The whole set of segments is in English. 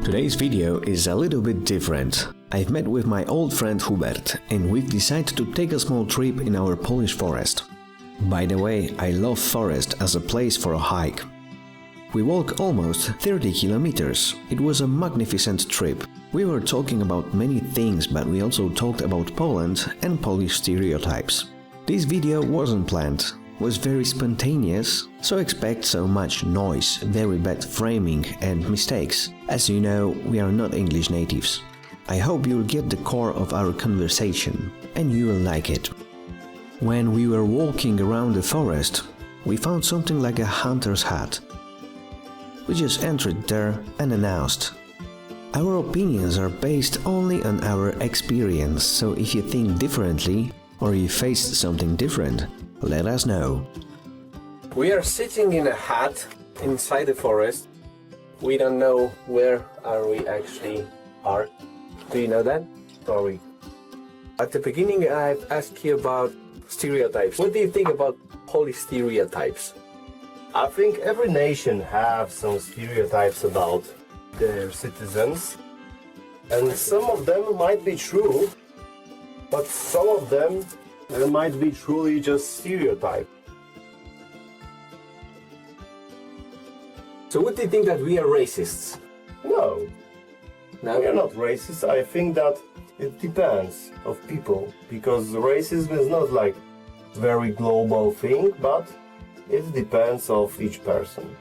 Today's video is a little bit different. I've met with my old friend Hubert and we've decided to take a small trip in our Polish forest. By the way, I love forest as a place for a hike. We walked almost 30 kilometers. It was a magnificent trip. We were talking about many things, but we also talked about Poland and Polish stereotypes. This video wasn't planned, was very spontaneous, so expect so much noise, very bad framing and mistakes. As you know, we are not English natives. I hope you'll get the core of our conversation, and you will like it. When we were walking around the forest, we found something like a hunter's hut. We just entered there and announced. Our opinions are based only on our experience, so if you think differently or you faced something different, let us know. We are sitting in a hut inside the forest. We don't know where we actually are. Do you know that? Sorry. At the beginning, I've asked you about stereotypes. What do you think about Polish stereotypes? I think every nation has some stereotypes about their citizens, and some of them might be true, but some of them might be truly just stereotypes. So what do you think, that we are racists? No, we are not racist. I think that it depends of people, because racism is not like very global thing, but it depends of each person.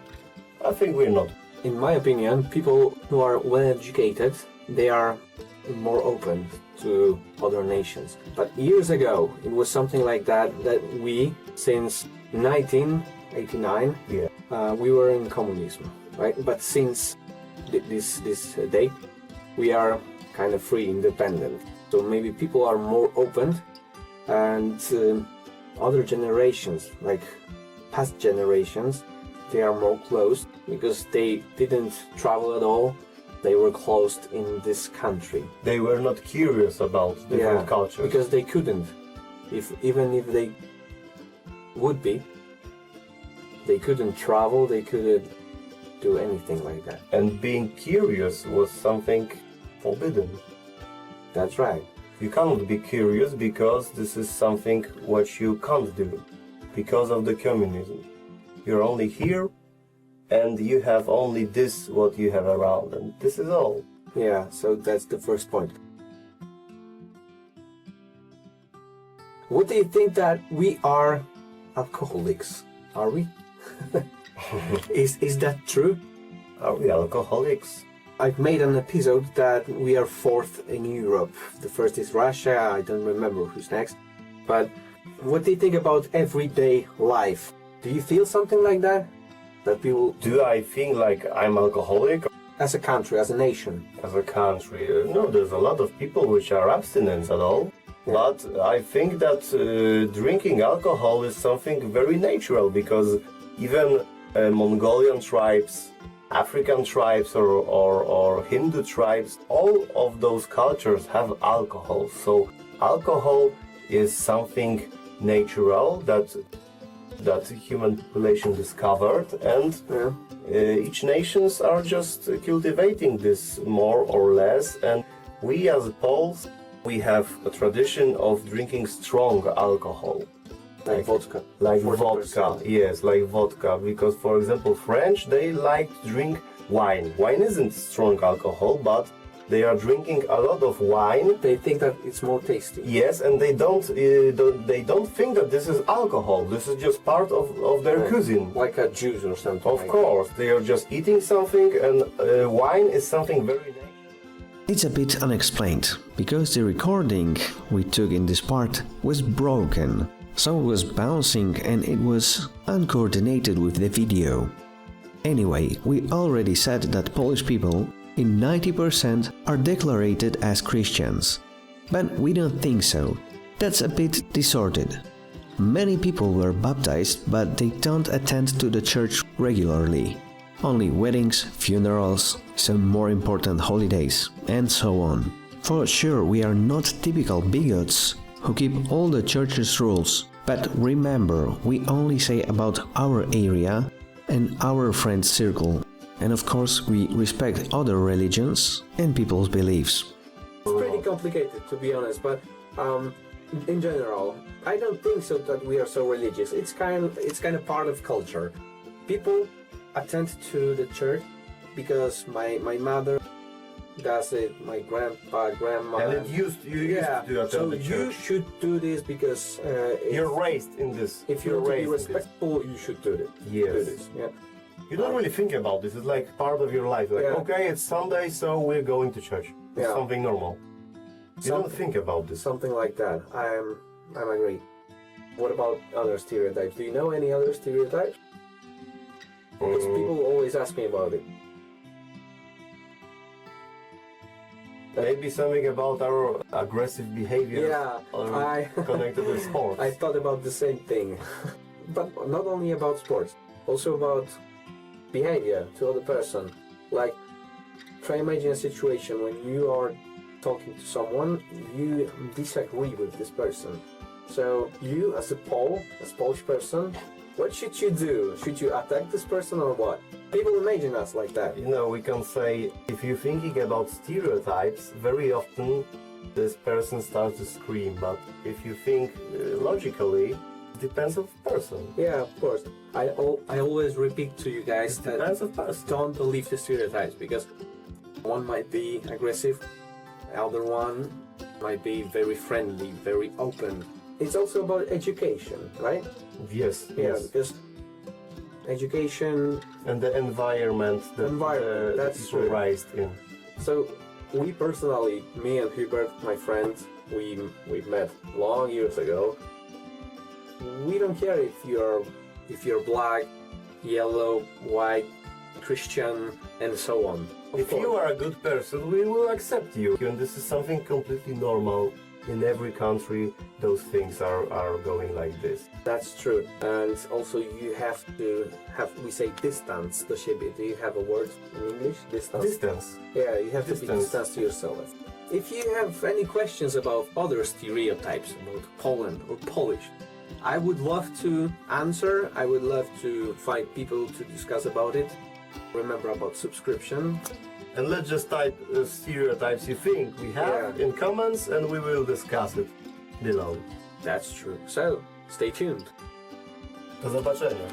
I think we're not. In my opinion, people who are well educated, they are more open to other nations. But years ago, it was something like that we, since 1989, we were in communism, right? But since this date, we are kind of free, independent. So maybe people are more open, and other generations, like past generations, they are more closed because they didn't travel at all. They were closed in this country. They were not curious about different cultures. Because they couldn't. Even if they would be, they couldn't travel, they couldn't do anything like that. And being curious was something forbidden. That's right. You cannot be curious because this is something what you can't do because of the communism. You're only here and you have only this what you have around, and this is all. Yeah, so that's the first point. What do you think, that we are alcoholics? Are we? Is that true? Are we alcoholics? I've made an episode that we are fourth in Europe. The first is Russia, I don't remember who's next. But what do you think about everyday life? Do you feel something like that? That people... Do I think like I'm alcoholic? As a country, as a nation? As a country? No, there's a lot of people which are abstinent at all. Yeah. But I think that drinking alcohol is something very natural, because even Mongolian tribes, African tribes or Hindu tribes, all of those cultures have alcohol. So alcohol is something natural that human population discovered, and each nations are just cultivating this more or less. And we as Poles, we have a tradition of drinking strong alcohol. Like vodka. Like vodka, yes, like vodka. Because, for example, French, they like to drink wine. Wine isn't strong alcohol, but they are drinking a lot of wine. They think that it's more tasty. Yes, and they don't think that this is alcohol. This is just part of their cuisine. Like a juice or something. Of course, they are just eating something, and wine is something very natural. It's a bit unexplained, because the recording we took in this part was broken. So it was bouncing and it was uncoordinated with the video. Anyway, we already said that Polish people in 90% are declared as Christians. But we don't think so. That's a bit distorted. Many people were baptized, but they don't attend to the church regularly. Only weddings, funerals, some more important holidays, and so on. For sure, we are not typical bigots who keep all the church's rules. But remember, we only say about our area and our friend circle. And of course, we respect other religions and people's beliefs. It's pretty complicated, to be honest, but in general, I don't think so that we are so religious. It's kind of part of culture. People attend to the church because my mother does it, my grandpa, grandma. And you used to attend so the church. you should do this because You're raised in this. if you want to be raised in this. respectful, you should do it. Yes. Do this. Yeah. You don't really think about this. It's like part of your life. Like, Yeah. okay, it's Sunday, so we're going to church. It's Yeah. something normal. You don't think about this. Something like that. I'm agree. What about other stereotypes? Do you know any other stereotypes? Because people always ask me about it. Maybe something about our aggressive behavior Yeah, connected with sports. I thought about the same thing. But not only about sports, also about behavior to other person. Like, try imagine a situation when you are talking to someone, you disagree with this person. So you, as a Polish person, what should you do? Should you attack this person or what? People imagine us like that. You know, we can say, if you're thinking about stereotypes, very often this person starts to scream. But if you think logically, it depends on the person. Yeah, of course. I always repeat to you guys that Depends on the person. don't believe the stereotypes, because one might be aggressive, the other one might be very friendly, very open. It's also about education, right? Yes, Yeah, yes. because education. And the environment that That's people true. raised in. So we personally, me and Hubert, my friend, we met long years ago. We don't care if you're black, yellow, white, Christian, and so on. Of If course. you are a good person, we will accept you. And this is something completely normal. In every country, those things are going like this. That's true. And also you have to have, we say distance do siebie. Do you have a word in English? Distance? Distance. Yeah, you have to be Distance. distance to yourself. If you have any questions about other stereotypes about Poland or Polish, I would love to answer. I would love to find people to discuss about it. Remember about subscription. And let's just type stereotypes you think we have in comments and we will discuss it below. That's true. So, stay tuned. Do zobaczenia.